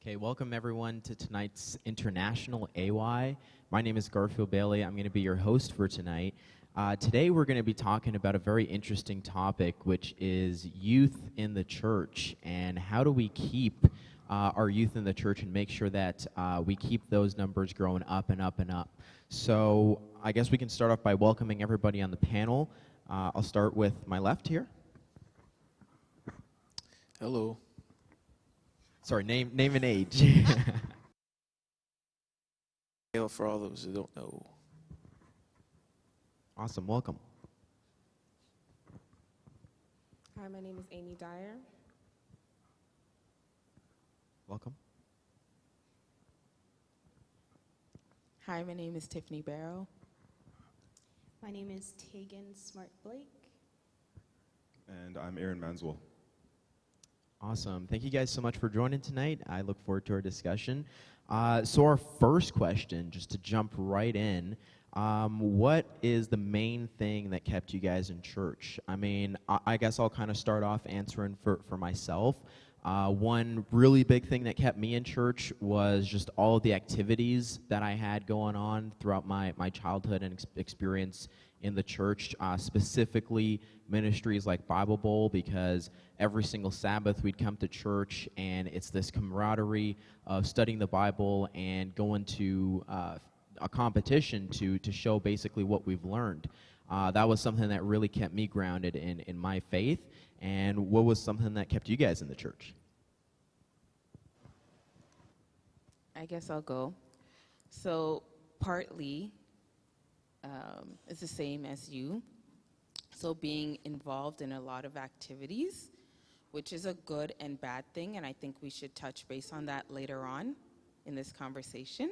Okay, welcome everyone to tonight's International AY. My name is Garfield Bailey. I'm going to be your host for tonight. Today we're going to be talking about a very interesting topic, which is youth in the church, and how do we keep our youth in the church and make sure that we keep those numbers growing up and up and up. So I guess we can start off by welcoming everybody on the panel. I'll start with my left here. Hello. Sorry, name and age. For all those who don't know. Awesome, welcome. Hi, my name is Amy Dyer. Welcome. Hi, my name is Tiffany Barrow. My name is Tegan Smart Blake. And I'm Aaron Manswell. Awesome. Thank you guys so much for joining tonight. I look forward to our discussion. So our first question, just to jump right in, what is the main thing that kept you guys in church? I mean, I guess I'll kind of start off answering for myself. One really big thing that kept me in church was just all of the activities that I had going on throughout my childhood and experience in the church, specifically ministries like Bible Bowl, because every single Sabbath we'd come to church and it's this camaraderie of studying the Bible and going to a competition to show basically what we've learned. That was something that really kept me grounded in my faith. And what was something that kept you guys in the church? I guess I'll go. So partly it's the same as you. So being involved in a lot of activities, which is a good and bad thing, and I think we should touch base on that later on in this conversation,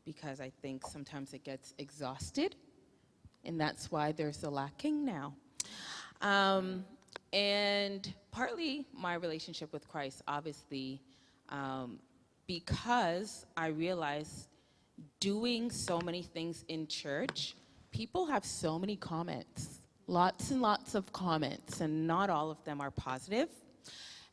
because I think sometimes it gets exhausted, and that's why there's a lacking now. And partly my relationship with Christ, obviously, because I realized doing so many things in church, people have so many comments, lots and lots of comments, and not all of them are positive.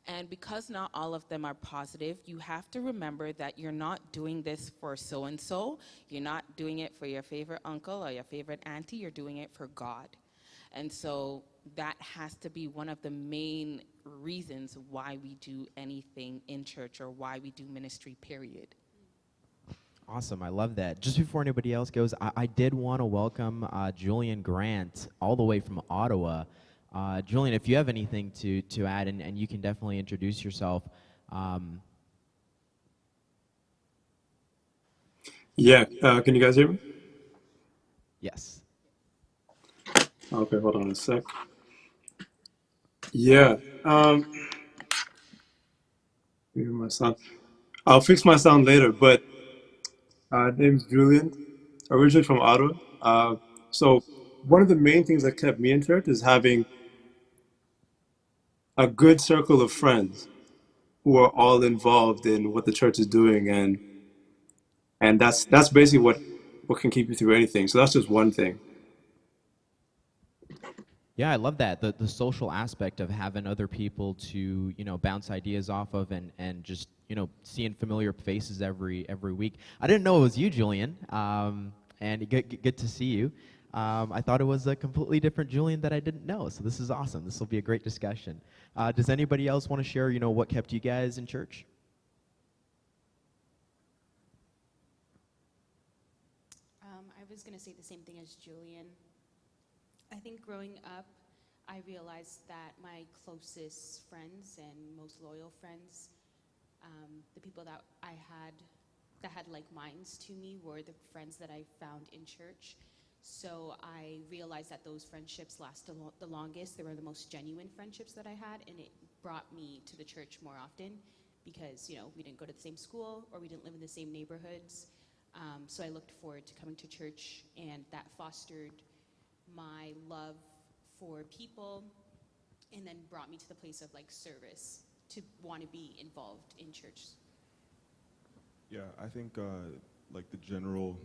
And because not all of them are positive, you have to remember that you're not doing this for so-and-so. You're not doing it for your favorite uncle or your favorite auntie. You're doing it for God. And so that has to be one of the main reasons why we do anything in church or why we do ministry, period. Awesome, I love that. Just before anybody else goes, I did want to welcome Julian Grant all the way from Ottawa. Julian, if you have anything to add, and you can definitely introduce yourself. Yeah, can you guys hear me? Yes. Okay, hold on a sec. Yeah, hear my sound. I'll fix my sound later, but name's Julian, originally from Ottawa. So one of the main things that kept me in church is having a good circle of friends who are all involved in what the church is doing, and that's basically what can keep you through anything. So that's just one thing. Yeah, I love that. The social aspect of having other people to, bounce ideas off of and just, seeing familiar faces every week. I didn't know it was you, Julian, and good to see you. I thought it was a completely different Julian that I didn't know, so this is awesome. This will be a great discussion. Does anybody else want to share, what kept you guys in church? I was going to say the same thing as Julian. I think growing up, I realized that my closest friends and most loyal friends, the people that I had that had like minds to me, were the friends that I found in church. So I realized that those friendships lasted the longest. They were the most genuine friendships that I had, and it brought me to the church more often because, we didn't go to the same school or we didn't live in the same neighborhoods. So I looked forward to coming to church, and that fostered my love for people and then brought me to the place of like service to want to be involved in church. Yeah, I think like the general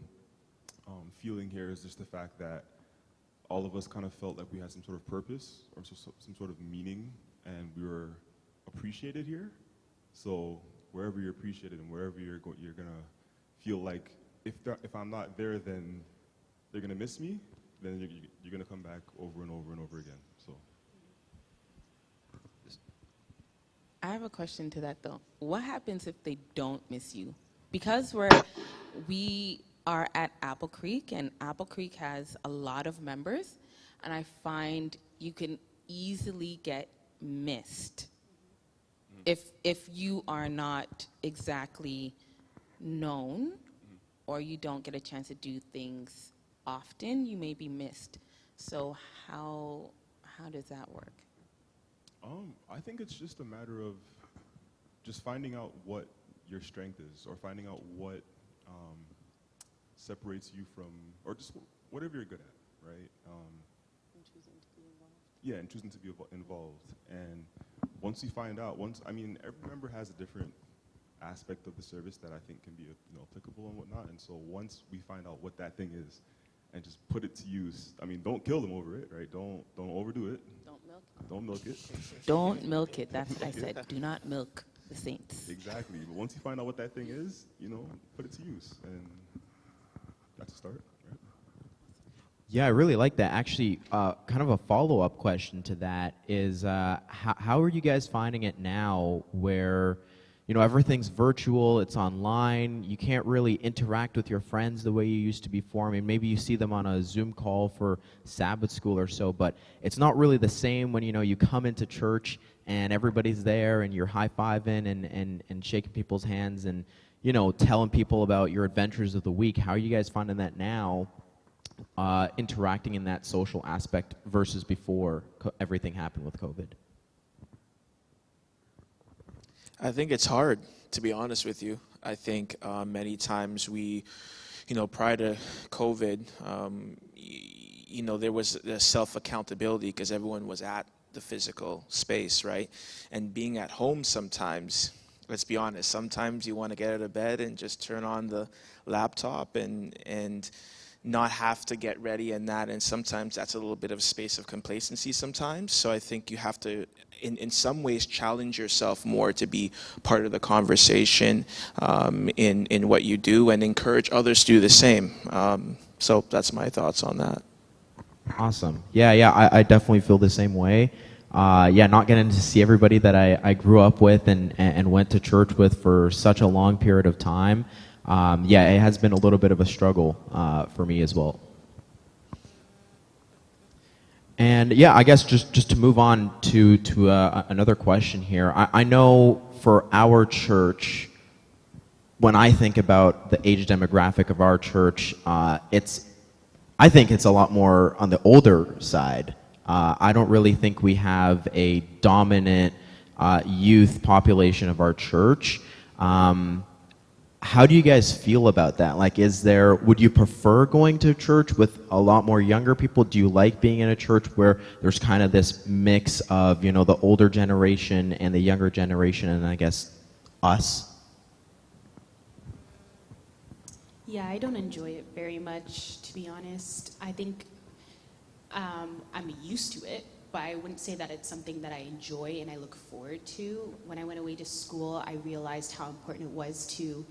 feeling here is just the fact that all of us kind of felt like we had some sort of purpose or some sort of meaning, and we were appreciated here. So wherever you're appreciated and wherever you're gonna feel like if I'm not there, then they're gonna miss me. Then you're gonna come back over and over and over again. So. I have a question to that though. What happens if they don't miss you? Because we are at Apple Creek, and Apple Creek has a lot of members, and I find you can easily get missed if you are not exactly known, or you don't get a chance to do things often. You may be missed. So how does that work? I think it's just a matter of just finding out what your strength is, or finding out what separates you from, or just whatever you're good at, right? And choosing to be involved. Yeah, and choosing to be involved. And once you find out, every member has a different aspect of the service that I think can be applicable and whatnot. And so once we find out what that thing is, and just put it to use. I mean, don't kill them over it, right? Don't overdo it. Don't milk it. Don't milk it. Don't milk it. That's what I said. Do not milk the saints. Exactly. But once you find out what that thing is, put it to use, and that's a start, right? Yeah, I really like that. Actually, kind of a follow-up question to that is, how are you guys finding it now where, everything's virtual, it's online, you can't really interact with your friends the way you used to before? I mean, maybe you see them on a Zoom call for Sabbath school or so, but it's not really the same when, you come into church and everybody's there and you're high-fiving and shaking people's hands and, telling people about your adventures of the week. How are you guys finding that now, interacting in that social aspect versus before everything happened with COVID? I think it's hard, to be honest with you. I think many times we, prior to COVID, there was a self-accountability because everyone was at the physical space, right? And being at home sometimes, let's be honest, sometimes you want to get out of bed and just turn on the laptop and not have to get ready and that, and sometimes that's a little bit of a space of complacency sometimes. So I think you have to, in some ways, challenge yourself more to be part of the conversation in what you do, and encourage others to do the same. So that's my thoughts on that. Awesome. Yeah, I definitely feel the same way. Not getting to see everybody that I grew up with and went to church with for such a long period of time. It has been a little bit of a struggle for me as well. And I guess just to move on to another question here. I know for our church, when I think about the age demographic of our church, I think it's a lot more on the older side. I don't really think we have a dominant youth population of our church. How do you guys feel about that? Like, would you prefer going to church with a lot more younger people? Do you like being in a church where there's kind of this mix of, the older generation and the younger generation, and I guess us? Yeah, I don't enjoy it very much, to be honest. I think I'm used to it, but I wouldn't say that it's something that I enjoy and I look forward to. When I went away to school, I realized how important it was to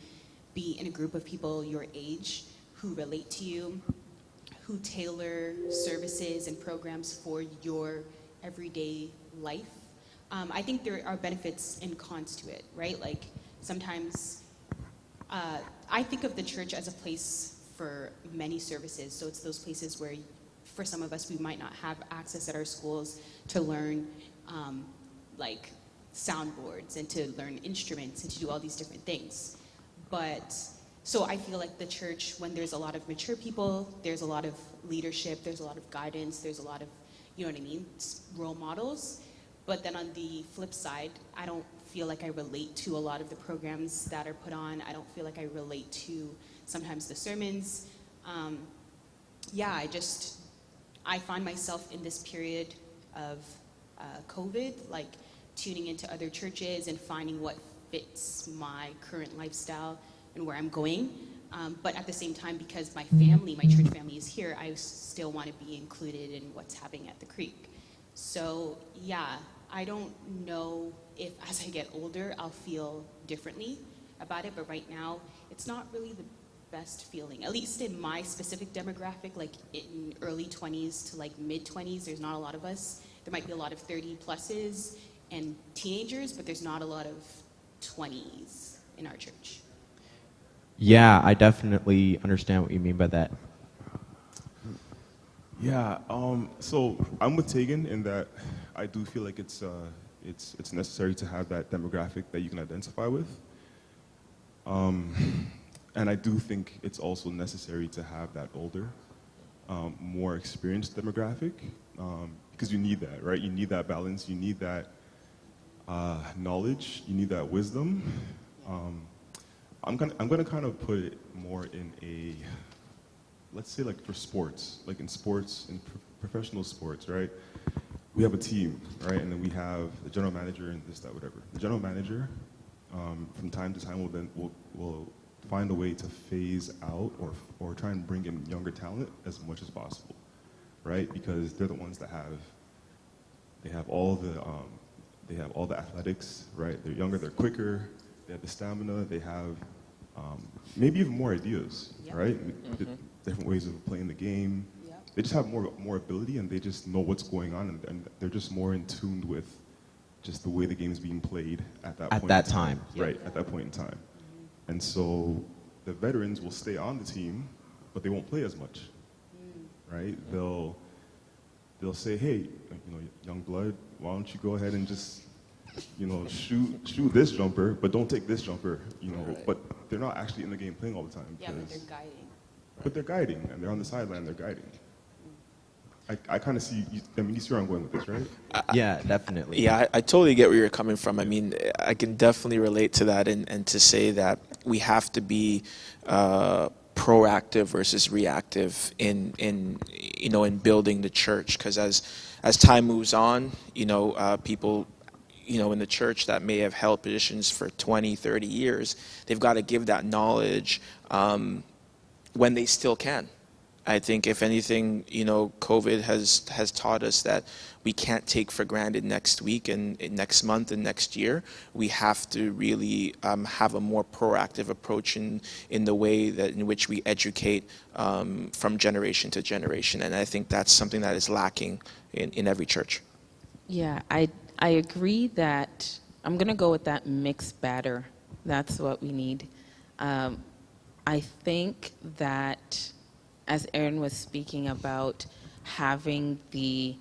be in a group of people your age who relate to you, who tailor services and programs for your everyday life. I think there are benefits and cons to it, right? Like sometimes I think of the church as a place for many services. So it's those places where for some of us, we might not have access at our schools to learn like soundboards and to learn instruments and to do all these different things. But so I feel like the church, when there's a lot of mature people, there's a lot of leadership, there's a lot of guidance, there's a lot of, role models. But then on the flip side, I don't feel like I relate to a lot of the programs that are put on. I don't feel like I relate to sometimes the sermons. I find myself in this period of COVID, like tuning into other churches and finding what fits my current lifestyle and where I'm going. But at the same time, because my church family is here, I still want to be included in what's happening at the Creek. So I don't know if as I get older, I'll feel differently about it, but right now, it's not really the best feeling. At least in my specific demographic, like in early 20s to like mid 20s, there's not a lot of us. There might be a lot of 30 pluses and teenagers, but there's not a lot of 20s in our church. Yeah, I definitely understand what you mean by that. Yeah, so I'm with Tegan in that I do feel like it's necessary to have that demographic that you can identify with. And I do think it's also necessary to have that older, more experienced demographic, because you need that, right? You need that balance, you need that knowledge, you need that wisdom. I'm gonna kind of put it more in a, let's say like for sports, like in sports, in professional sports, right? We have a team, right? And then we have the general manager and this, that, whatever. The general manager, from time to time, will find a way to phase out or try and bring in younger talent as much as possible, right? Because they're the ones that have all the athletics, right? They're younger, they're quicker, they have the stamina, they have maybe even more ideas, right? Different ways of playing the game. They just have more ability, and they just know what's going on, and they're just more in tune with just the way the game is being played at that point. At that time. Right, at that point in time. And so the veterans will stay on the team, but they won't play as much, right? They'll say, hey, young blood, why don't you go ahead and just, shoot this jumper, but don't take this jumper, Right. But they're not actually in the game playing all the time. Yeah, but they're guiding. But they're guiding, and they're on the sideline, they're guiding. I kind of see, you see where I'm going with this, right? Yeah, definitely. Yeah, I totally get where you're coming from. I mean, I can definitely relate to that, and to say that we have to be proactive versus reactive in building the church, because as time moves on, people in the church that may have held positions for 20, 30 years, they've got to give that knowledge when they still can. I think if anything, COVID has taught us that we can't take for granted next week and next month and next year. We have to really have a more proactive approach in the way in which we educate from generation to generation. And I think that's something that is lacking in every church. Yeah, I agree that I'm going to go with that mixed batter. That's what we need. I think that, as Aaron was speaking about having the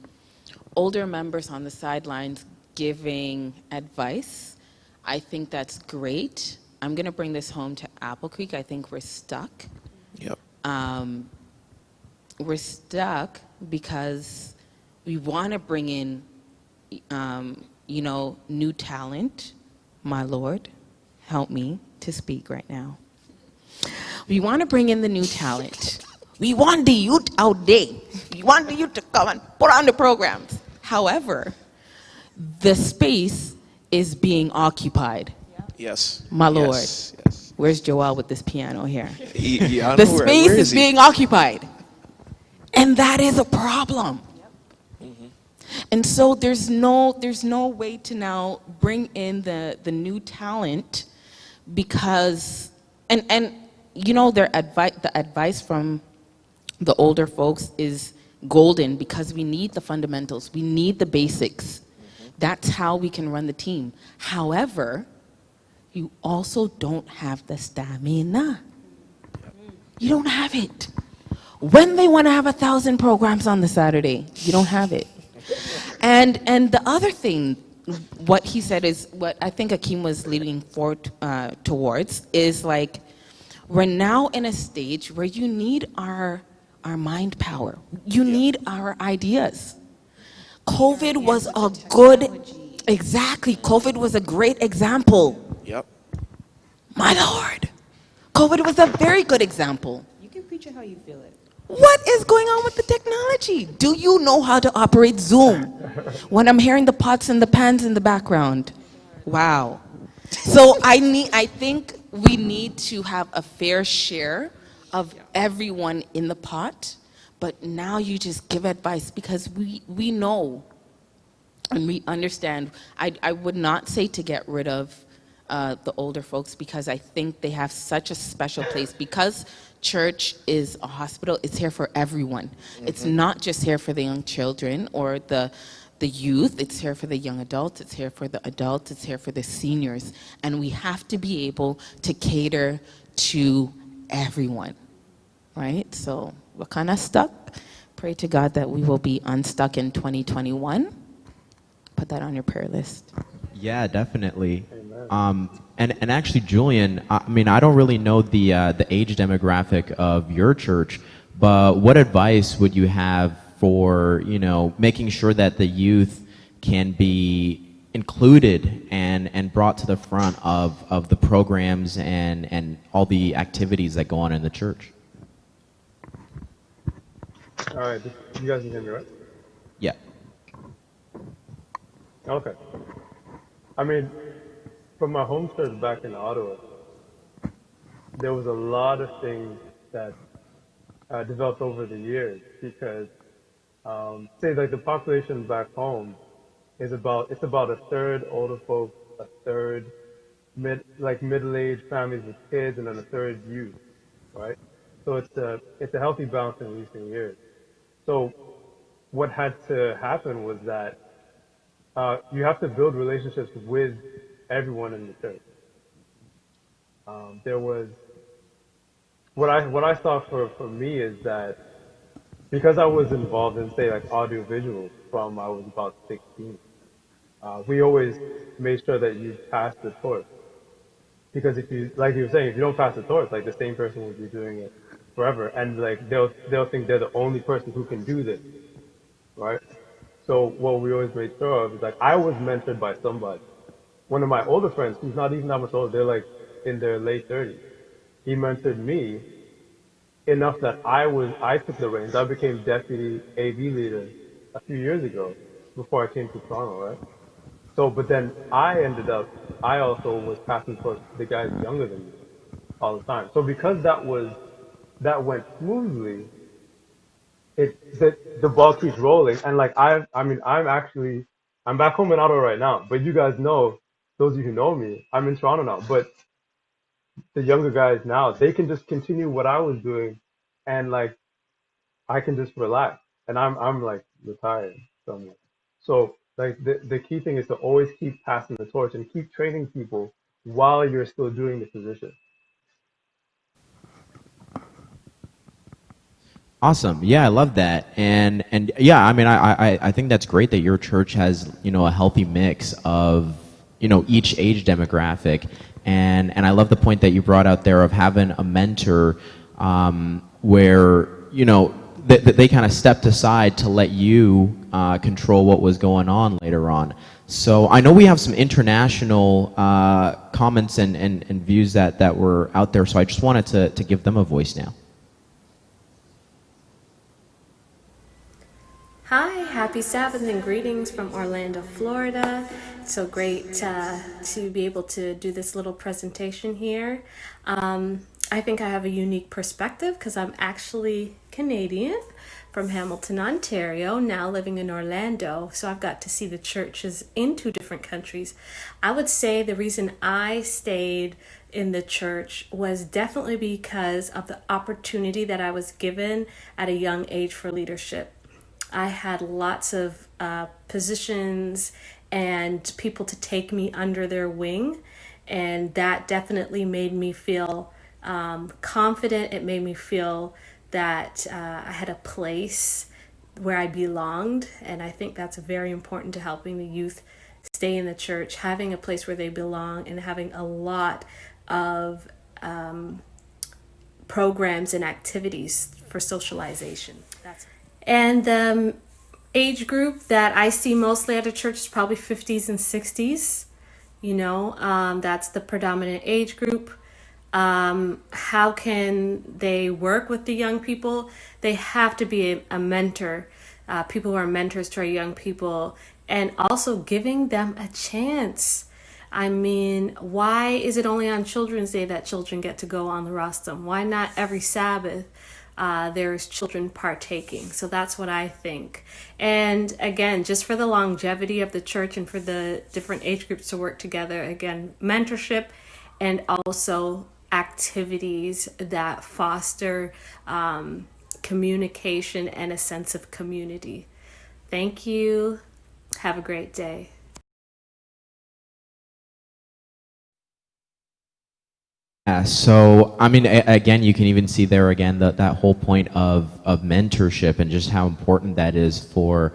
older members on the sidelines giving advice, I think that's great. I'm going to bring this home to Apple Creek. I think we're stuck. Yep. We're stuck because we want to bring in, new talent. My Lord, help me to speak right now. We want to bring in the new talent. We want the youth out there. We want the youth to come and put on the programs. However, the space is being occupied. Yes. My Lord. Yes. Where's Joel with this piano here? Yeah, The space is being occupied. And that is a problem. And so there's no way to now bring in the new talent, because the advice from the older folks is golden, because we need the fundamentals, we need the basics. That's how we can run the team. However, you also don't have the stamina. You don't have it. When they want to have 1,000 programs on the Saturday, you don't have it. And the other thing, what he said is what I think Akeem was leading forward towards, is like, we're now in a stage where you need our mind power. You need our ideas. COVID was a good, exactly, COVID was a great example. Yep. My Lord, COVID was a very good example. You can preach it how you feel it. What is going on with the technology? Do you know how to operate Zoom? When I'm hearing the pots and the pans in the background. Wow. So I think we need to have a fair share of everyone in the pot, but now you just give advice, because we know and we understand. I would not say to get rid of the older folks, because I think they have such a special place. Because church is a hospital, it's here for everyone. It's not just here for the young children or the youth. It's here for the young adults. It's here for the adults. It's here for the seniors. And we have to be able to cater to everyone, right? So we're kind of stuck. Pray to God that we will be unstuck in 2021. Put that on your prayer list. Yeah, definitely. And actually, Julian, I mean, I don't really know the age demographic of your church, but what advice would you have for, you know, making sure that the youth can be included and brought to the front of the programs and all the activities that go on in the church? All right, you guys can hear me, right? Yeah. Okay. I mean, from my home church back in Ottawa, there was a lot of things that developed over the years because, say, like the population back home is about a third older folks, a third middle-aged families with kids, and then a third youth, right? So it's a healthy balance in recent years. So what had to happen was that you have to build relationships with everyone in the church. There was what I saw for me is that because I was involved in, say, like audiovisual from I was about 16, we always made sure that you passed the torch. Because if you, like you were saying, if you don't pass the torch, like the same person will be doing it forever, and like they'll think they're the only person who can do this, right? So what we always made sure of is like I was mentored by somebody. One of my older friends, who's not even that much older, they're like in their late 30s. He mentored me enough that I took the reins. I became deputy AV leader a few years ago before I came to Toronto, right? So, but then I also was passing for the guys younger than me all the time. So because that went smoothly, the ball keeps rolling. And like, I'm back home in Ottawa right now, but you guys know, those of you who know me, I'm in Toronto now, but the younger guys now, they can just continue what I was doing and like, I can just relax. And I'm like retired somewhere. So like the key thing is to always keep passing the torch and keep training people while you're still doing the position. Awesome. Yeah, I love that. And yeah, I mean, I think that's great that your church has, you know, a healthy mix of, you know, each age demographic. And I love the point that you brought out there of having a mentor where, you know, they kind of stepped aside to let you control what was going on later on. So I know we have some international comments and views that were out there, so I just wanted to give them a voice now. Hi, happy Sabbath and greetings from Orlando, Florida. It's so great to be able to do this little presentation here. I think I have a unique perspective because I'm actually Canadian from Hamilton, Ontario, now living in Orlando. So I've got to see the churches in two different countries. I would say the reason I stayed in the church was definitely because of the opportunity that I was given at a young age for leadership. I had lots of positions and people to take me under their wing, and that definitely made me feel confident. It made me feel that I had a place where I belonged, and I think that's very important to helping the youth stay in the church, having a place where they belong and having a lot of programs and activities for socialization. And the age group that I see mostly at a church is probably 50s and 60s. You know, that's the predominant age group. How can they work with the young people? They have to be a mentor, people who are mentors to our young people, and also giving them a chance. I mean, why is it only on Children's Day that children get to go on the rostrum? Why not every Sabbath? there's children partaking. So that's what I think. And again, just for the longevity of the church and for the different age groups to work together, again, mentorship and also activities that foster communication and a sense of community. Thank you. Have a great day. Yeah, so I mean, again, you can even see there again that whole point of mentorship and just how important that is for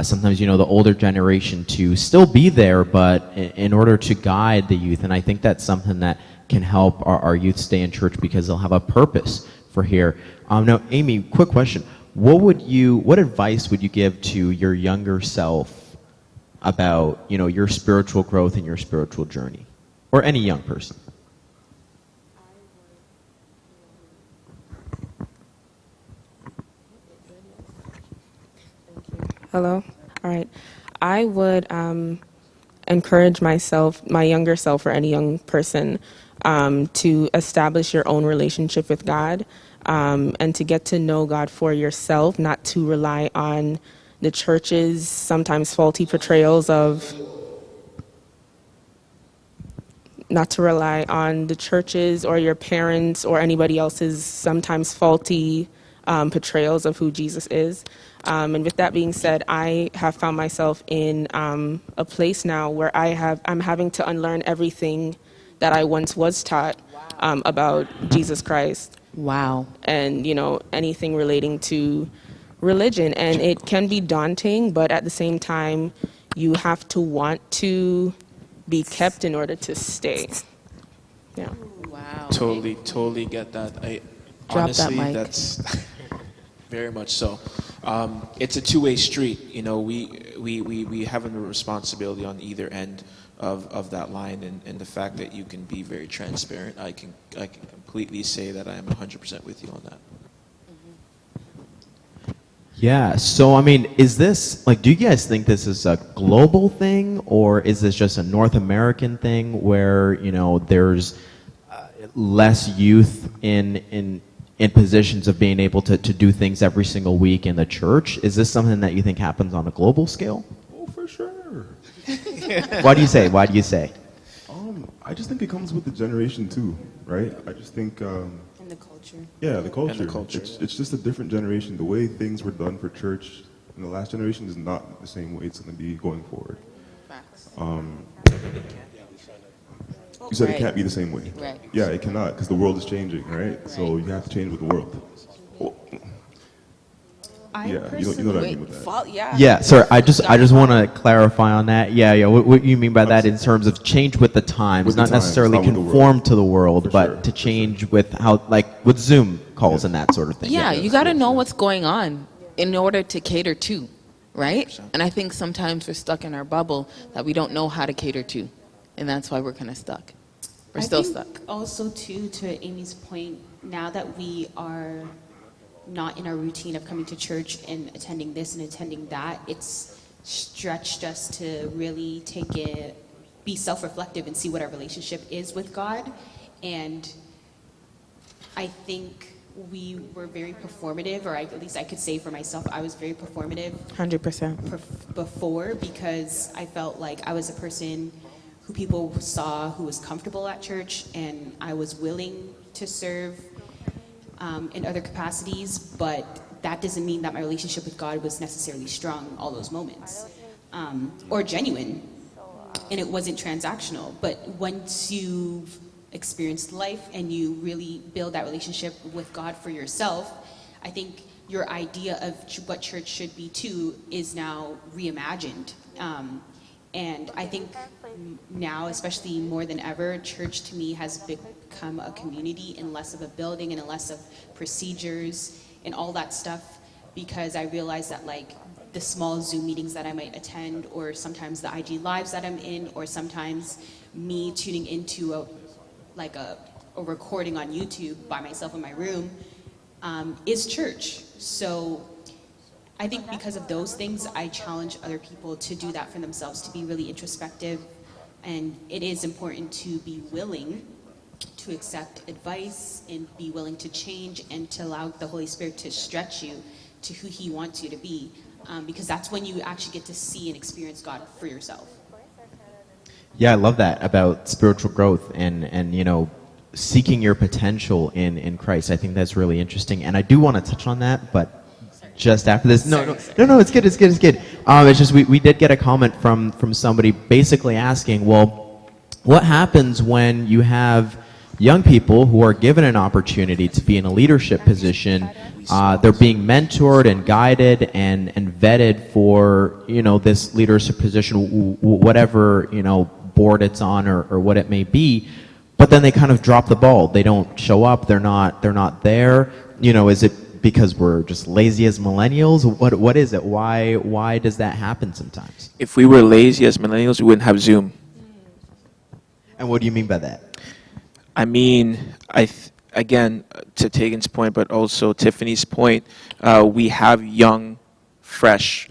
sometimes, you know, the older generation to still be there, but in order to guide the youth. And I think that's something that can help our youth stay in church because they'll have a purpose for here. Now, Amy, quick question. What advice would you give to your younger self about, you know, your spiritual growth and your spiritual journey? Or any young person? Hello? All right. I would encourage myself, my younger self, or any young person to establish your own relationship with God and to get to know God for yourself, not to rely on the church's sometimes faulty portrayals of, not to rely on the church's or your parents or anybody else's sometimes faulty portrayals of who Jesus is. And with that being said, I have found myself in a place now where I'm having to unlearn everything that I once was taught about Jesus Christ. Wow. And, you know, anything relating to religion. And it can be daunting, but at the same time, you have to want to be kept in order to stay. Yeah. Wow. Totally get that. Drop Honestly, that mic. that's very much so. It's a two-way street. You know, we have a responsibility on either end of that line, and the fact that you can be very transparent, I can completely say that I am 100% with you on that. Yeah, so I mean, is this, like, do you guys think this is a global thing, or is this just a North American thing where, you know, there's less youth in positions of being able to do things every single week in the church? Is this something that you think happens on a global scale? Oh, for sure. Why do you say? Why do you say? I just think it comes with the generation too, right? I just think. And the culture. Yeah, the culture. And the culture. It's just a different generation. The way things were done for church in the last generation is not the same way it's going to be going forward. Facts. You said Right. it can't be the same way. Right. Yeah, it cannot, because the world is changing, right? So you have to change with the world. Oh, I yeah, you know what I mean with that. Yeah, sorry, I just want to clarify on that. Yeah, what you mean by that in terms of change with the times, With the not times, necessarily not with the conform world. to the world, For but sure. to change with how, like with Zoom calls Yeah. and that sort of thing. Yeah, yes, you got to yes, know yes. what's going on in order to cater to, right? And I think sometimes we're stuck in our bubble that we don't know how to cater to, and that's why we're kind of stuck. We're I still think stuck. Also, too, to Amy's point, now that we are not in our routine of coming to church and attending this and attending that, it's stretched us to really be self-reflective and see what our relationship is with God. And I think we were very performative, or at least I could say for myself, I was very performative 100%. before, because I felt like I was a person who people saw who was comfortable at church, and I was willing to serve in other capacities, but that doesn't mean that my relationship with God was necessarily strong all those moments, or genuine, and it wasn't transactional. But once you've experienced life and you really build that relationship with God for yourself, I think your idea of what church should be too is now reimagined. And I think now, especially more than ever, church to me has become a community and less of a building and less of procedures and all that stuff, because I realize that, like, the small Zoom meetings that I might attend, or sometimes the IG lives that I'm in, or sometimes me tuning into a recording on YouTube by myself in my room, is church. So I think because of those things, I challenge other people to do that for themselves, to be really introspective. And it is important to be willing to accept advice and be willing to change and to allow the Holy Spirit to stretch you to who He wants you to be. Because that's when you actually get to see and experience God for yourself. Yeah, I love that about spiritual growth and seeking your potential in Christ. I think that's really interesting, and I do want to touch on that, but just after this. No, it's good. It's just we did get a comment from somebody basically asking, well, what happens when you have young people who are given an opportunity to be in a leadership position? They're being mentored and guided and vetted for this leadership position, whatever board it's on or what it may be, but then they kind of drop the ball. They don't show up. They're not there. Is it because we're just lazy as millennials? What is it? Why does that happen sometimes? If we were lazy as millennials, we wouldn't have Zoom. And what do you mean by that? I mean, again, to Tegan's point, but also Tiffany's point, we have a young, fresh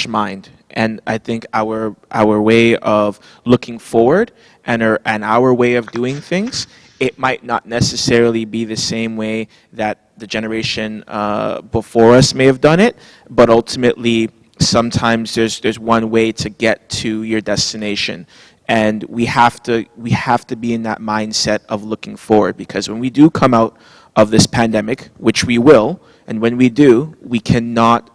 mind. And I think our way of looking forward and our way of doing things, it might not necessarily be the same way that the generation before us may have done it, but ultimately sometimes there's one way to get to your destination. And we have to be in that mindset of looking forward, because when we do come out of this pandemic, which we will, and when we do, we cannot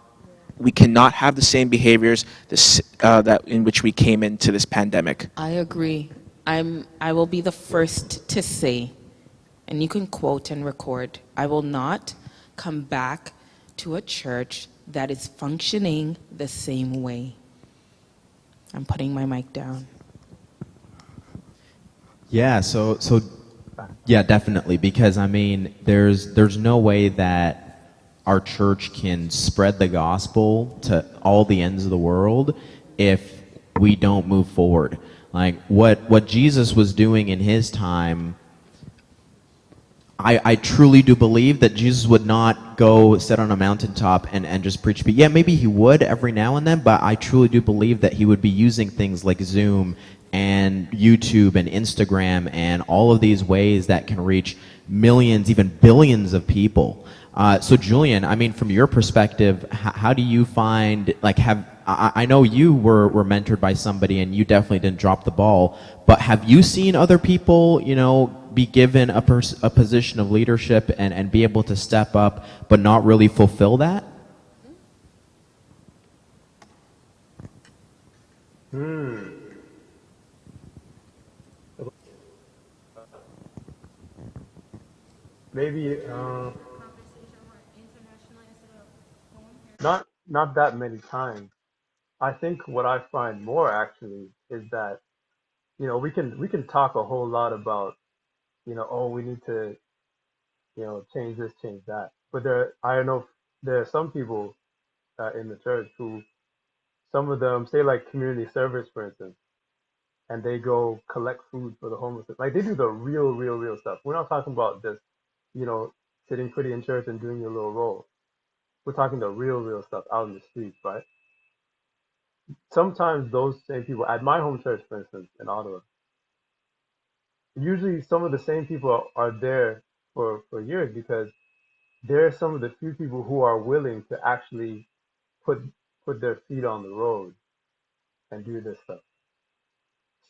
have the same behaviors that in which we came into this pandemic. I agree. I will be the first to say, and you can quote and record, I will not come back to a church that is functioning the same way. I'm putting my mic down. Yeah, so yeah, definitely, because I mean, there's no way that our church can spread the gospel to all the ends of the world if we don't move forward. Like what Jesus was doing in his time, I truly do believe that Jesus would not go sit on a mountaintop and just preach. But yeah, maybe he would every now and then, but I truly do believe that he would be using things like Zoom and YouTube and Instagram and all of these ways that can reach millions, even billions of people. So Julian, I mean, from your perspective, how do you find, like, I know you were mentored by somebody and you definitely didn't drop the ball, but have you seen other people, be given a position of leadership and be able to step up but not really fulfill that? Maybe not that many times. I think what I find more actually is that we can talk a whole lot about oh, we need to change this, change that. But I know there are some people in the church who, some of them say, like, community service, for instance, and they go collect food for the homeless. Like, they do the real stuff. We're not talking about just you know sitting pretty in church and doing your little role. We're talking the real stuff out in the streets, right? Sometimes those same people at my home church, for instance, in Ottawa, usually some of the same people are there for years, because they're some of the few people who are willing to actually put put their feet on the road and do this stuff.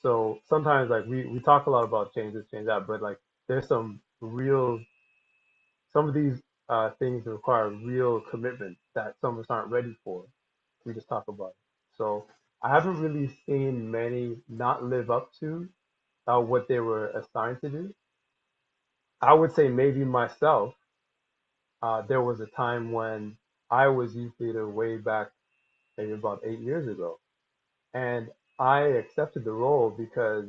So sometimes, like, we talk a lot about change this, change that, but like, there's some of these things require real commitment that some of us aren't ready for. We just talk about it. So I haven't really seen many not live up to what they were assigned to do. I would say maybe myself, there was a time when I was youth leader way back, maybe about 8 years ago, and I accepted the role because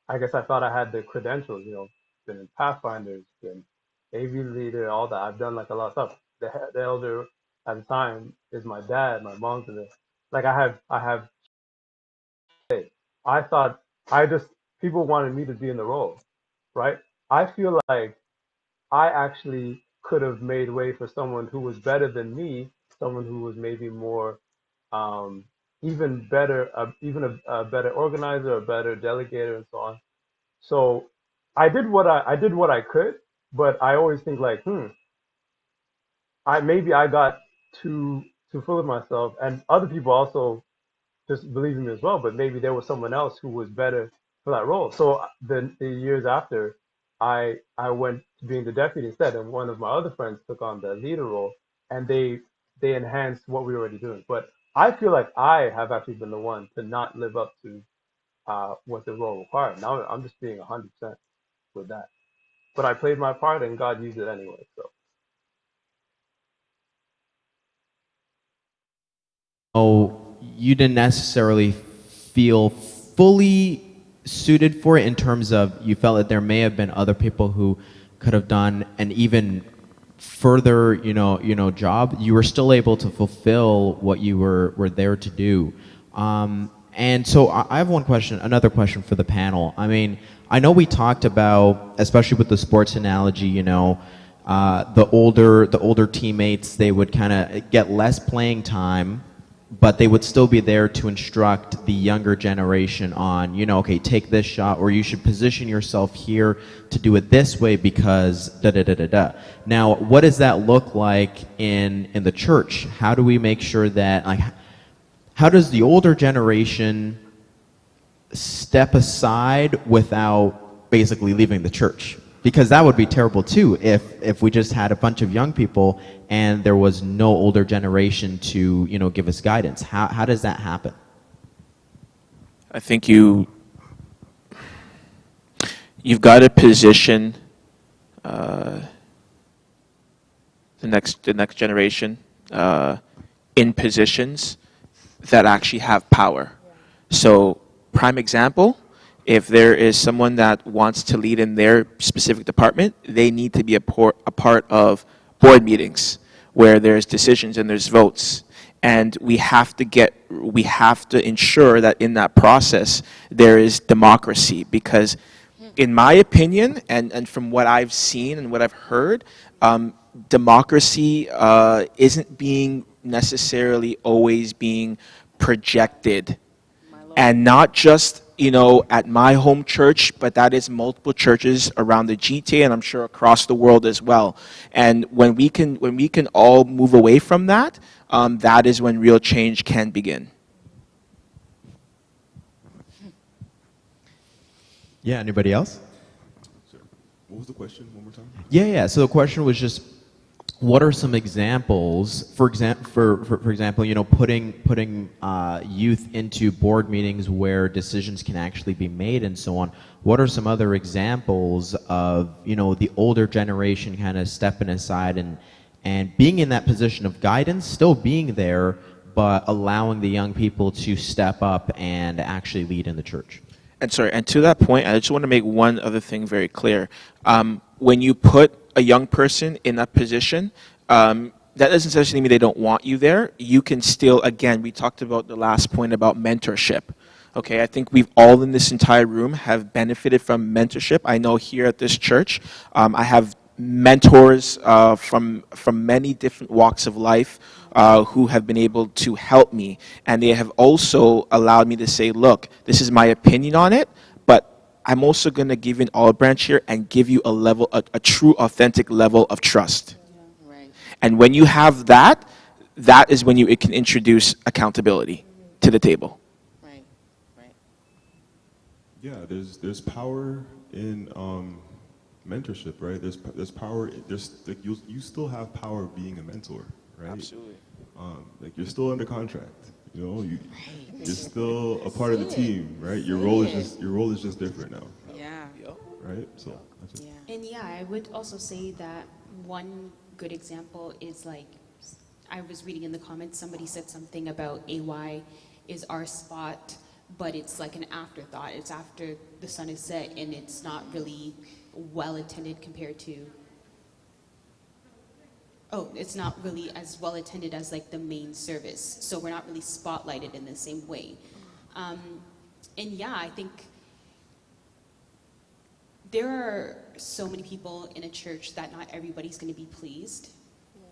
I guess I thought I had the credentials. Been in Pathfinders, been AV leader, all that. I've done like a lot of stuff. The elder at the time is my dad. My mom's in it. Like, I have. I thought I just people wanted me to be in the role, right? I feel like I actually could have made way for someone who was better than me, someone who was maybe more, um, even better, even a better organizer, a better delegator, and so on. So I did what I could, but I always think like, maybe I got too full of myself, and other people also just believe in me as well. But maybe there was someone else who was better for that role. So the years after, I went to being the deputy instead, and one of my other friends took on the leader role, and they enhanced what we were already doing. But I feel like I have actually been the one to not live up to what the role required. Now I'm just being 100% with that. But I played my part, and God used it anyway. So. Oh, you didn't necessarily feel fully suited for it in terms of you felt that there may have been other people who could have done an even further, job. You were still able to fulfill what you were there to do. And so I have another question for the panel. I mean, I know we talked about, especially with the sports analogy, the older teammates, they would kind of get less playing time, but they would still be there to instruct the younger generation on, okay, take this shot, or you should position yourself here to do it this way because da da da da da. Now, what does that look like in the church? How do we make sure that, like, how does the older generation step aside without basically leaving the church? Because that would be terrible too if we just had a bunch of young people and there was no older generation to give us guidance. How does that happen? I think you've got to position the next generation in positions that actually have power. So, prime example, if there is someone that wants to lead in their specific department, they need to be a part of board meetings where there's decisions and there's votes. And we have to ensure that in that process there is democracy, because in my opinion, and from what I've seen and what I've heard, democracy isn't being necessarily always being projected, and not just at my home church, but that is multiple churches around the GTA, and I'm sure across the world as well. And when we can all move away from that, that is when real change can begin. Yeah. Anybody else? Sure. What was the question? One more time. Yeah. So the question was just, what are some examples, for example, putting youth into board meetings where decisions can actually be made and so on? What are some other examples of, the older generation kind of stepping aside and being in that position of guidance, still being there, but allowing the young people to step up and actually lead in the church? And to that point, I just want to make one other thing very clear. When you put a young person in that position, that doesn't necessarily mean they don't want you there. You can still, again, we talked about the last point about mentorship. Okay, I think we've all in this entire room have benefited from mentorship. I know here at this church, I have mentors from many different walks of life who have been able to help me, and they have also allowed me to say, look, this is my opinion on it, but I'm also going to give you an olive branch here and give you a true, authentic level of trust. Yeah, right. And when you have that, that is when it can introduce accountability to the table. Right. Right. Yeah, there's power in mentorship, right? There's power. You still have power being a mentor, right? Absolutely. Like you're still under contract. You're still a part of the team, right? Your role is just different now, Yeah. right? So that's it. Yeah. And yeah, I would also say that one good example is like, I was reading in the comments, somebody said something about AY is our spot, but it's like an afterthought. It's after the sun is set, and it's not really well attended compared to, it's not really as well attended as like the main service. So we're not really spotlighted in the same way. And yeah, I think there are so many people in a church that not everybody's going to be pleased.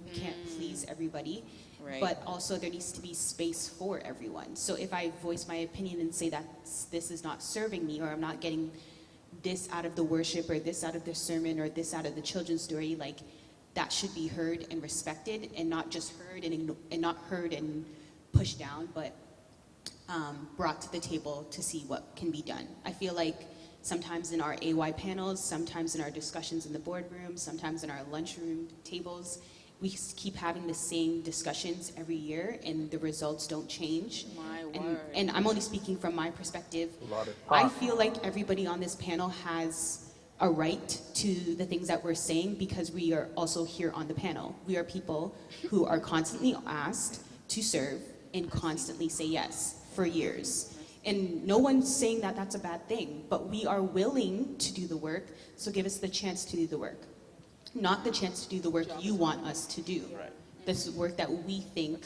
You can't please everybody. Right. But also there needs to be space for everyone. So if I voice my opinion and say that this is not serving me, or I'm not getting this out of the worship or this out of the sermon or this out of the children's story, like that should be heard and respected, and not just heard and not heard and pushed down, but brought to the table to see what can be done. I feel like sometimes in our AY panels, sometimes in our discussions in the boardroom, sometimes in our lunchroom tables, we keep having the same discussions every year and the results don't change. And I'm only speaking from my perspective. I feel like everybody on this panel has a right to the things that we're saying because we are also here on the panel. We are people who are constantly asked to serve and constantly say yes for years. And no one's saying that that's a bad thing, but we are willing to do the work, so give us the chance to do the work. Not the chance to do the work you want us to do. This is work that we think,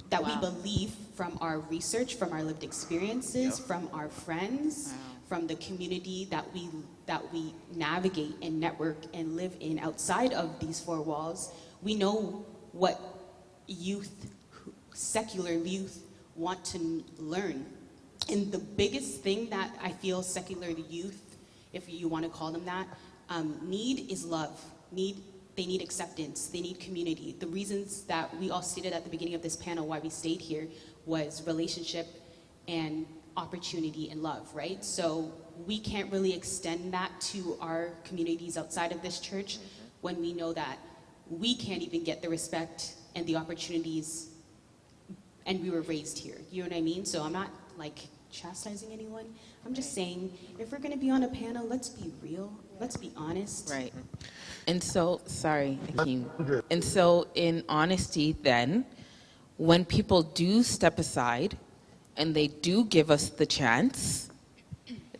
that we believe from our research, from our lived experiences, from our friends, from the community that we navigate and network and live in outside of these four walls. We know what youth, secular youth, want to learn. And the biggest thing that I feel secular youth, if you want to call them that, need is love. They need acceptance. They need community. The reasons that we all stated at the beginning of this panel why we stayed here was relationship and opportunity and love, right? So we can't really extend that to our communities outside of this church when we know that we can't even get the respect and the opportunities, and we were raised here. You know what I mean? So I'm not like chastising anyone. I'm just saying, if we're going to be on a panel, let's be real. Let's be honest. Right. And so, sorry, Hakeem. And so, in honesty, then, when people do step aside and they do give us the chance,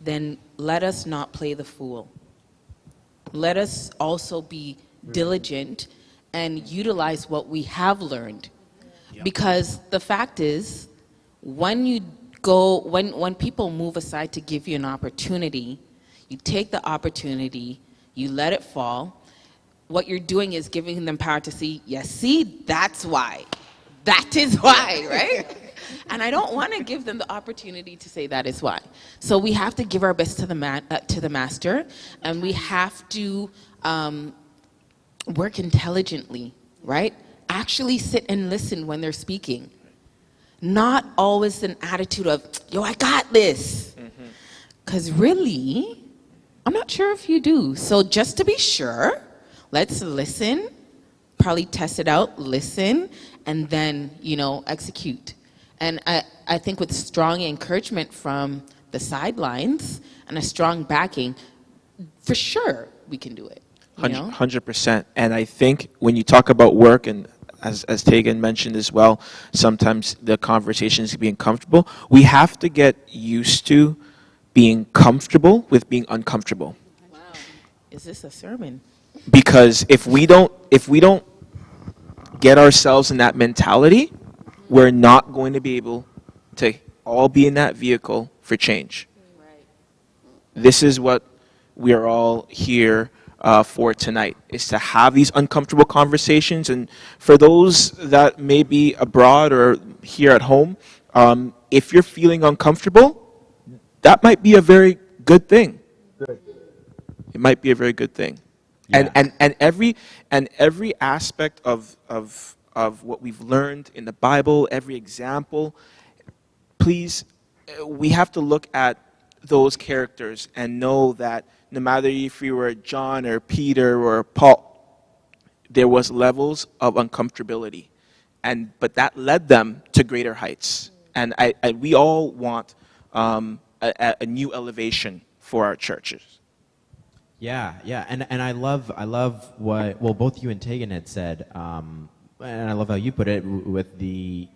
then let us not play the fool. Let us also be diligent and utilize what we have learned. Because the fact is, when people move aside to give you an opportunity, you take the opportunity, you let it fall. What you're doing is giving them power to see, yes, see, that's why. That is why, right? And I don't want to give them the opportunity to say that is why. So we have to give our best to the master, and we have to work intelligently, right? Actually sit and listen when they're speaking. Not always an attitude of, yo, I got this. Because really, I'm not sure if you do. So just to be sure, let's listen, probably test it out, listen, and then, execute. And I think with strong encouragement from the sidelines and a strong backing, for sure we can do it. 100%. And I think when you talk about work, and as Tegan mentioned as well, sometimes the conversation is being comfortable. We have to get used to being comfortable with being uncomfortable. Wow. Is this a sermon? Because if we don't get ourselves in that mentality, we're not going to be able to all be in that vehicle for change. Right. This is what we are all here for tonight, is to have these uncomfortable conversations. And for those that may be abroad or here at home, if you're feeling uncomfortable, that might be a very good thing. It might be a very good thing. Yeah. And every aspect of what we've learned in the Bible, every example, please, we have to look at those characters and know that no matter if you were John or Peter or Paul, there was levels of uncomfortability, but that led them to greater heights. And we all want a new elevation for our churches. Yeah, and I love what both you and Tegan had said, and I love how you put it with the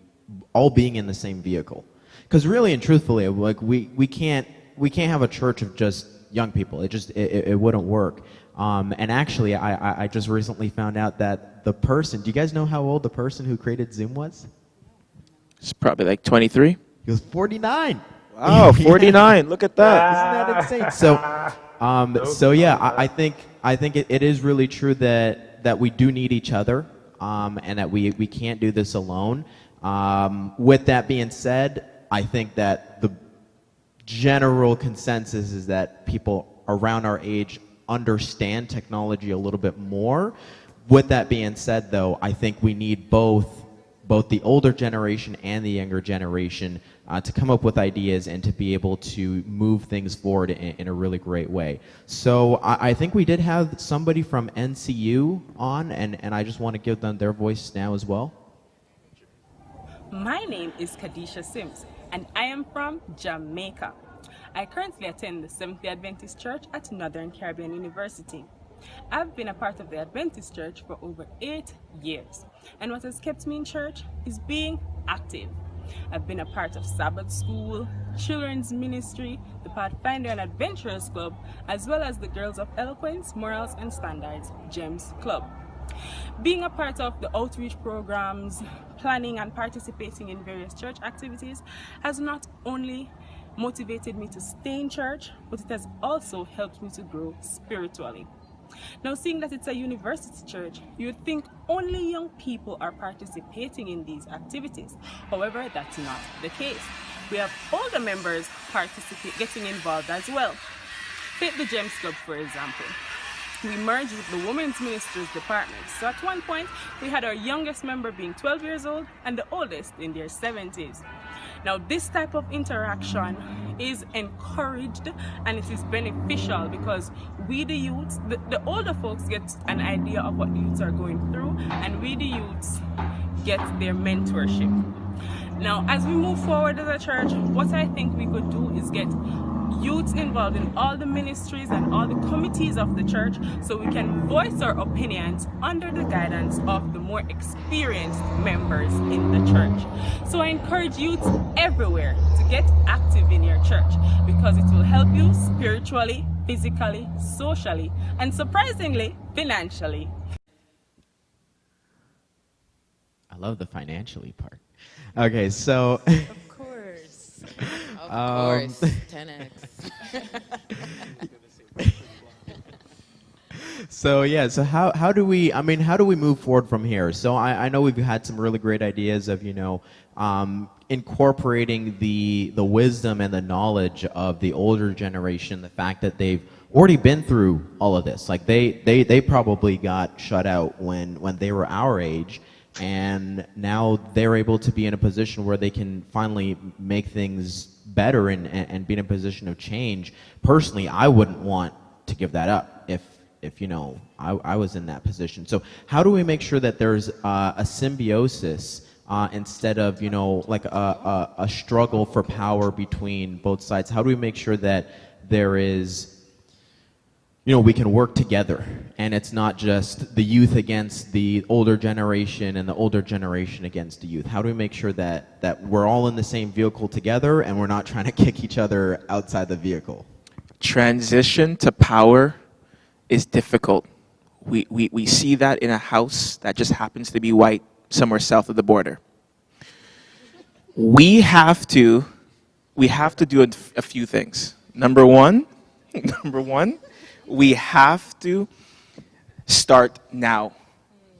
all being in the same vehicle, because really and truthfully, like we can't have a church of just young people. It wouldn't work. And actually, I just recently found out that the person, do you guys know how old the person who created Zoom was? It's probably like 23. He was 49. Wow, 49. Look at that. Isn't that insane? So yeah, I think it is really true that we do need each other, and that we can't do this alone. With that being said, I think that general consensus is that people around our age understand technology a little bit more. With that being said, though, I think we need both the older generation and the younger generation to come up with ideas and to be able to move things forward in a really great way. So I think we did have somebody from NCU on, and I just want to give them their voice now as well. My name is Kadisha Sims, and I am from Jamaica. I currently attend the Seventh-day Adventist Church at Northern Caribbean University. I've been a part of the Adventist Church for over 8 years, and what has kept me in church is being active. I've been a part of Sabbath School, Children's Ministry, the Pathfinder and Adventurers Club, as well as the Girls of Eloquence, Morals and Standards, GEMS Club. Being a part of the outreach programs, planning and participating in various church activities has not only motivated me to stay in church, but it has also helped me to grow spiritually. Now, seeing that it's a university church, you would think only young people are participating in these activities. However, that's not the case. We have older members getting involved as well. Take the GEMS Club, for example. We merged with the Women's Ministries Department. So at one point, we had our youngest member being 12 years old and the oldest in their 70s. Now, this type of interaction is encouraged and it is beneficial because we, the youths, the older folks get an idea of what the youths are going through, and we, the youths, get their mentorship. Now, as we move forward as a church, what I think we could do is get youths involved in all the ministries and all the committees of the church so we can voice our opinions under the guidance of the more experienced members in the church. So I encourage youths everywhere to get active in your church because it will help you spiritually, physically, socially, and surprisingly, financially. I love the financially part. Okay, so Of course. Of course. 10x. So yeah, so how do we move forward from here? So I know we've had some really great ideas of, incorporating the wisdom and the knowledge of the older generation, the fact that they've already been through all of this. Like they probably got shut out when they were our age, and now they're able to be in a position where they can finally make things better and be in a position of change. Personally, I wouldn't want to give that up if I was in that position. So how do we make sure that there's a symbiosis instead of like a struggle for power between both sides? How do we make sure that there is we can work together, and it's not just the youth against the older generation and the older generation against the youth? How do we make sure that we're all in the same vehicle together and we're not trying to kick each other outside the vehicle? Transition to power is difficult. We see that in a house that just happens to be white somewhere south of the border. We have to do a few things. Number one, we have to start now.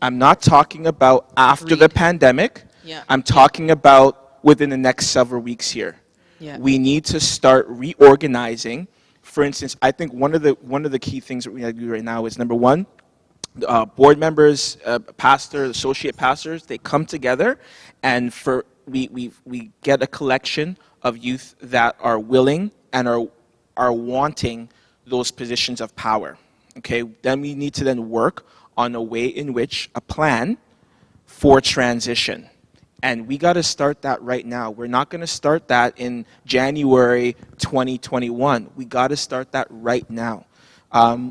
I'm not talking about after the pandemic. Yeah. I'm talking about within the next several weeks here. Yeah. We need to start reorganizing. For instance, I think one of the key things that we have to do right now is, number one, board members, pastors, associate pastors, they come together, and we get a collection of youth that are willing and are wanting those positions of power. Okay, then we need to then work on a way in which a plan for transition. And we got to start that right now. We're not going to start that in January 2021. We got to start that right now.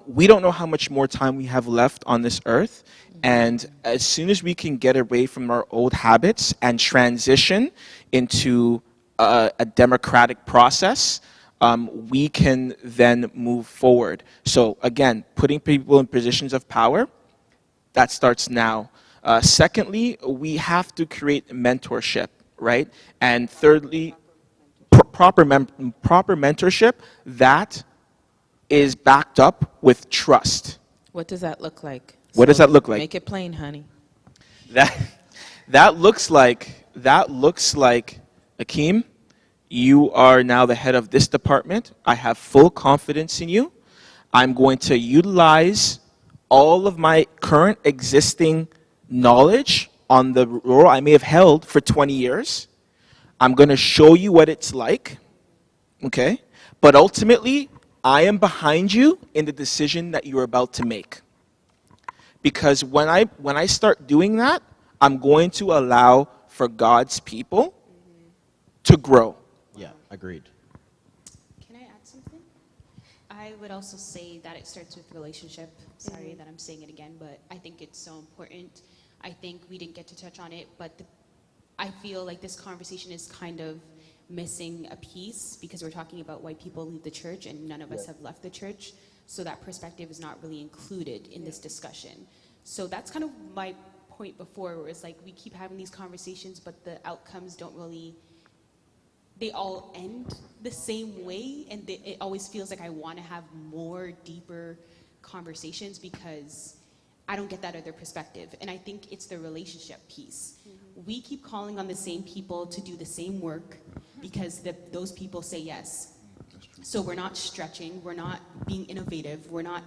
We don't know how much more time we have left on this earth. And as soon as we can get away from our old habits and transition into a democratic process, we can then move forward. So again, putting people in positions of power, that starts now. Secondly, we have to create mentorship, right? And thirdly, proper mentorship that is backed up with trust. What does that look like? What does that look like? Make it plain, honey. That looks like Akeem, You are now the head of this department. I have full confidence in you. I'm going to utilize all of my current existing knowledge on the role I may have held for 20 years. I'm going to show you what it's like, okay? But ultimately, I am behind you in the decision that you're about to make. Because when I start doing that, I'm going to allow for God's people to grow. Yeah, agreed. Can I add something? I would also say that it starts with relationship. Sorry that I'm saying it again, but I think it's so important. I think we didn't get to touch on it, but I feel like this conversation is kind of missing a piece because we're talking about why people leave the church and none of us have left the church. So that perspective is not really included in this discussion. So that's kind of my point before, where it's like we keep having these conversations, but the outcomes don't really, they all end the same way, and it always feels like I want to have more deeper conversations because I don't get that other perspective. And I think it's the relationship piece. We keep calling on the same people to do the same work because those people say yes. So we're not stretching, we're not being innovative, we're not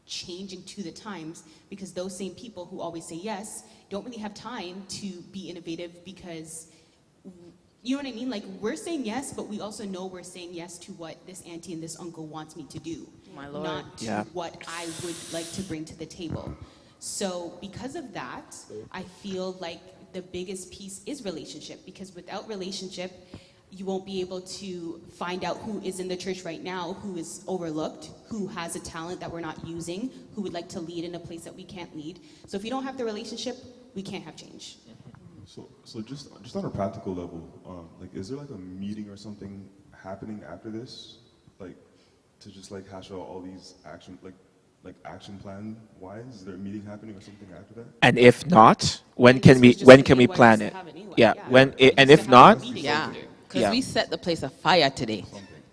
changing to the times because those same people who always say yes don't really have time to be innovative because, you know what I mean? Like, we're saying yes, but we also know we're saying yes to what this auntie and this uncle wants me to do. My Lord. Not to what I would like to bring to the table. So because of that, I feel like the biggest piece is relationship, because without relationship, you won't be able to find out who is in the church right now, who is overlooked, who has a talent that we're not using, who would like to lead in a place that we can't lead. So if you don't have the relationship, we can't have change. So just on a practical level, like, is there like a meeting or something happening after this, like, to just like hash out all these action plan wise? Is there a meeting happening or something after that? And if not, when can we plan it? Yeah. And if not, Yeah, because Yeah. we set the place afire today.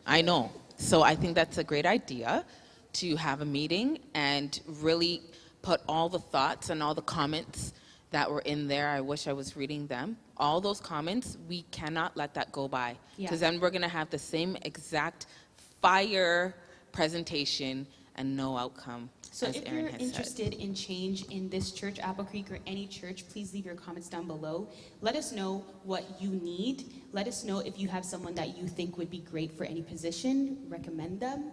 I know. So I think that's a great idea to have a meeting and really put all the thoughts and all the comments that were in there. I wish I was reading them. All those comments, we cannot let that go by. Because then we're going to have the same exact fire presentation and no outcome. So as if Aaron you're has said. interested in change in this church, Apple Creek, or any church, please leave your comments down below. Let us know what you need. Let us know if you have someone that you think would be great for any position. Recommend them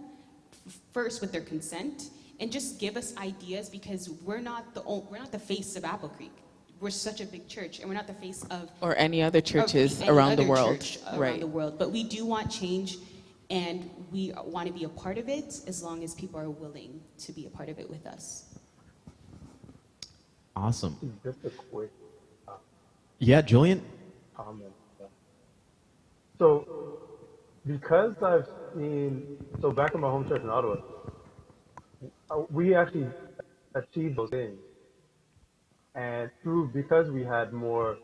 first with their consent, and just give us ideas, because we're not the face of Apple Creek. We're such a big church, and we're not the face of Or any other churches any around the other world. church around Right. the world. But we do want change, and we want to be a part of it as long as people are willing to be a part of it with us. Awesome. Just a quick Yeah, Julian? comment. So, because I've seen, so back in my home church in Ottawa, we actually achieved those things. And because we had more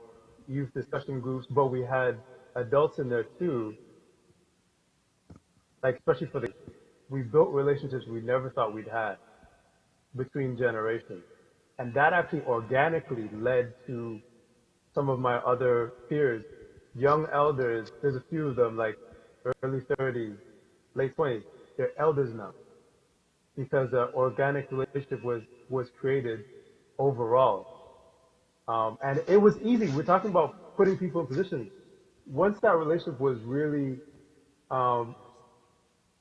youth discussion groups, but we had adults in there too, like especially we built relationships we never thought we'd had between generations. And that actually organically led to some of my other peers, young elders. There's a few of them, like early 30s, late 20s. They're elders now because the organic relationship was created overall. And it was easy. We're talking about putting people in positions. Once that relationship was really,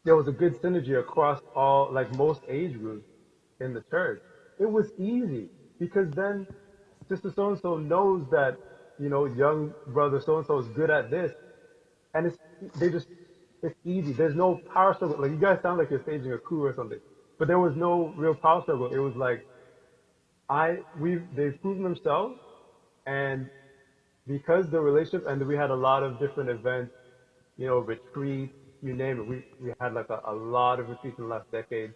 there was a good synergy across all, like most age groups in the church. It was easy because then Sister so-and-so knows that, young brother so-and-so is good at this. And it's easy. There's no power struggle. Like, you guys sound like you're staging a coup or something. But there was no real power struggle. It was like, they've proven themselves, and because the relationship, and we had a lot of different events, retreats, you name it. We had like a lot of retreats in the last decade.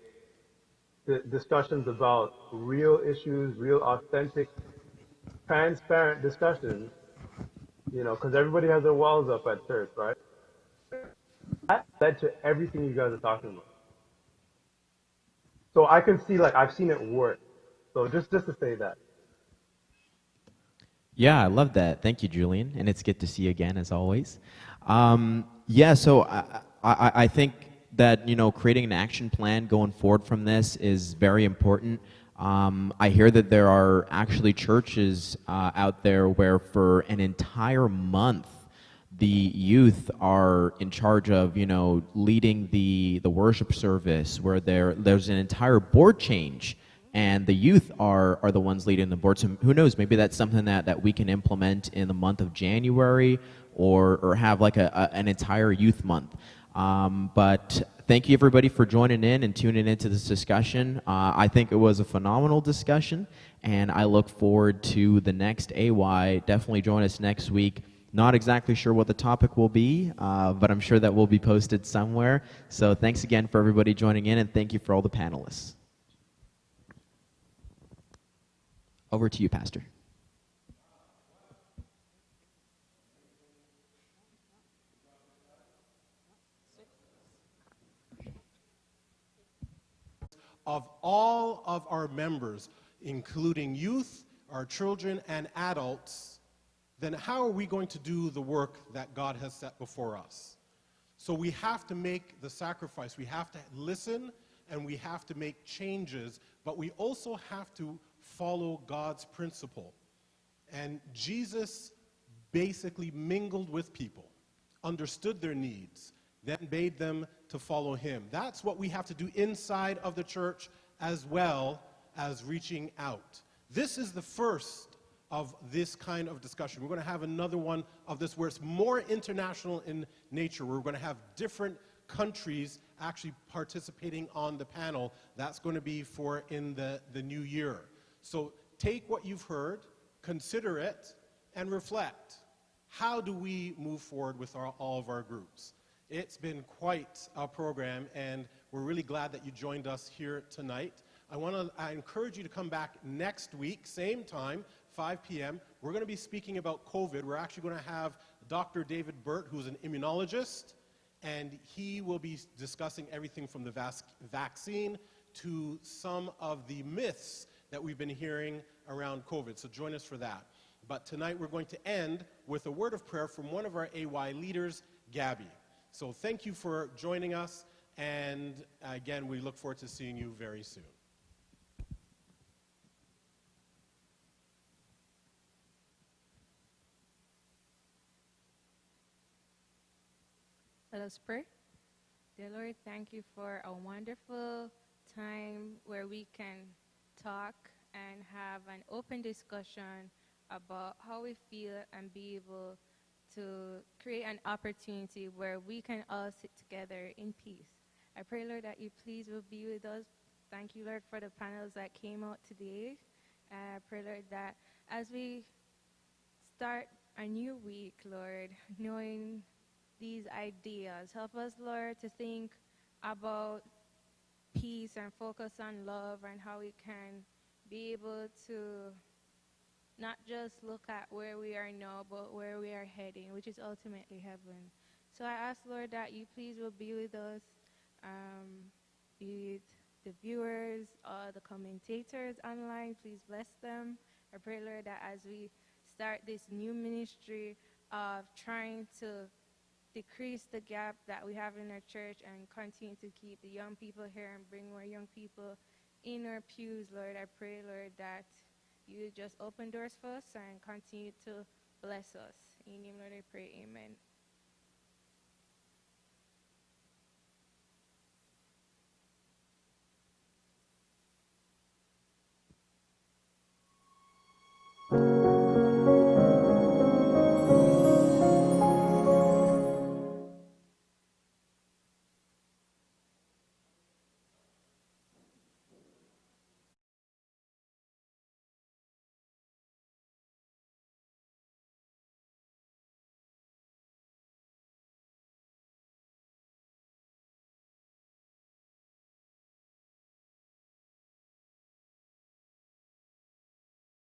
The discussions about real issues, real authentic, transparent discussions, because everybody has their walls up at church, right? That led to everything you guys are talking about. So I can see, I've seen it work. So just to say that. Yeah, I love that. Thank you, Julian, and it's good to see you again as always. Yeah, so I think that creating an action plan going forward from this is very important. I hear that there are actually churches out there where for an entire month the youth are in charge of leading the worship service, where there's an entire board change and the youth are the ones leading the board. So who knows, maybe that's something that we can implement in the month of January, or have like an entire youth month. But thank you everybody for joining in and tuning into this discussion. I think it was a phenomenal discussion, and I look forward to the next AY. Definitely join us next week. Not exactly sure what the topic will be, but I'm sure that will be posted somewhere. So thanks again for everybody joining in, and thank you for all the panelists. Over to you, Pastor. Of all of our members, including youth, our children, and adults, then how are we going to do the work that God has set before us? So we have to make the sacrifice. We have to listen, and we have to make changes, but we also have to follow God's principle. And Jesus basically mingled with people, understood their needs, then bade them to follow him. That's what we have to do inside of the church as well as reaching out. This is the first of this kind of discussion. We're going to have another one of this where it's more international in nature. We're going to have different countries actually participating on the panel. That's going to be for in the new year. So take what you've heard, consider it, and reflect. How do we move forward with all of our groups? It's been quite a program, and we're really glad that you joined us here tonight. I encourage you to come back next week, same time, 5 p.m. We're going to be speaking about COVID. We're actually going to have Dr. David Burt, who's an immunologist, and he will be discussing everything from the vaccine to some of the myths that we've been hearing around COVID. So join us for that. But tonight we're going to end with a word of prayer from one of our AY leaders, Gabby. So thank you for joining us, and again, we look forward to seeing you very soon. Let us pray. Dear Lord, thank you for a wonderful time where we can talk and have an open discussion about how we feel and be able to create an opportunity where we can all sit together in peace. I pray, Lord, that you please will be with us. Thank you, Lord, for the panels that came out today. I pray, Lord, that as we start a new week, Lord, knowing these ideas, help us, Lord, to think about peace and focus on love and how we can be able to not just look at where we are now, but where we are heading, which is ultimately heaven. So I ask, Lord, that you please will be with us, be with the viewers, the commentators online. Please bless them. I pray, Lord, that as we start this new ministry of trying to decrease the gap that we have in our church and continue to keep the young people here and bring more young people in our pews, Lord, I pray, Lord, that you just open doors for us and continue to bless us. In your name, Lord, I pray, amen.